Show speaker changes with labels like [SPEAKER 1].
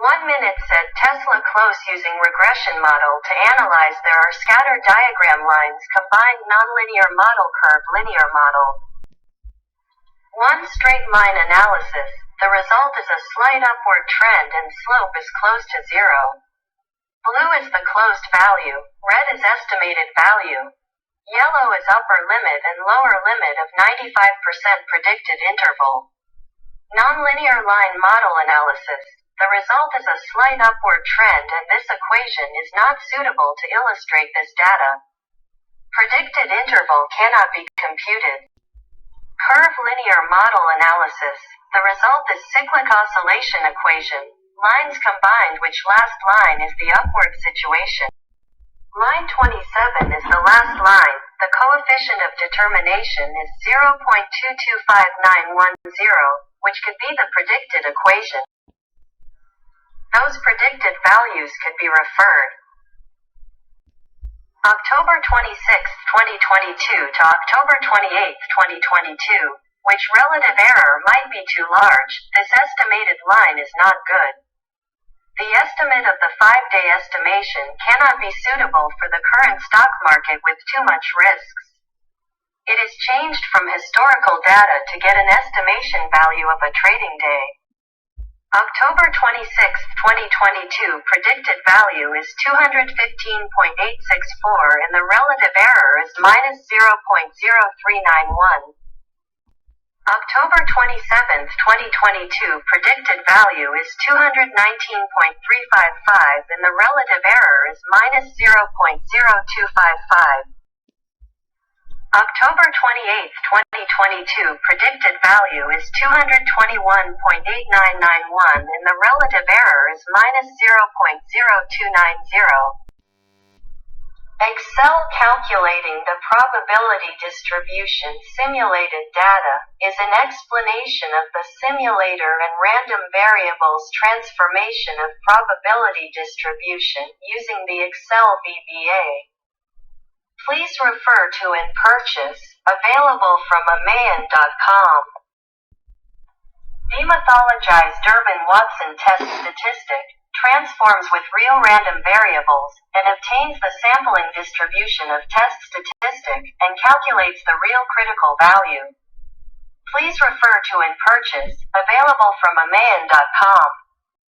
[SPEAKER 1] 1 minute said TSLA close using regression model to analyze there are scattered diagram lines combined nonlinear model curve linear model. 1 straight line analysis, the result is a slight upward trend and slope is close to 0. Blue is the closed value, red is estimated value. Yellow is upper limit and lower limit of 95% predicted interval. Nonlinear line model analysis. The result is a slight upward trend and this equation is not suitable to illustrate this data. Predicted interval cannot be computed. Curve linear model analysis. The result is cyclic oscillation equation. Lines combined which last line is the upward situation. Line 27 is the last line. The coefficient of determination is 0.225910, which could be the predicted equation. Those predicted values could be referred. October 26, 2022 to October 28, 2022, which relative error might be too large, this estimated line is not good. The estimate of the 5-day estimation cannot be suitable for the current stock market with too much risks. It is changed from historical data to get an estimation value of a trading day. October 26, 2022 predicted value is 215.864 and the relative error is -0.0391. October 27, 2022 predicted value is 219.355 and the relative error is -0.0255. October 28, 2022 predicted value is 221.8991 and the relative error is -0.0290. Excel calculating the probability distribution simulated data is an explanation of the simulator and random variables transformation of probability distribution using the Excel VBA. Please refer to in purchase, available from amayan.com. Demythologized Durbin-Watson test statistic transforms with real random variables, and obtains the sampling distribution of test statistic, and calculates the real critical value. Please refer to in purchase, available from amayan.com.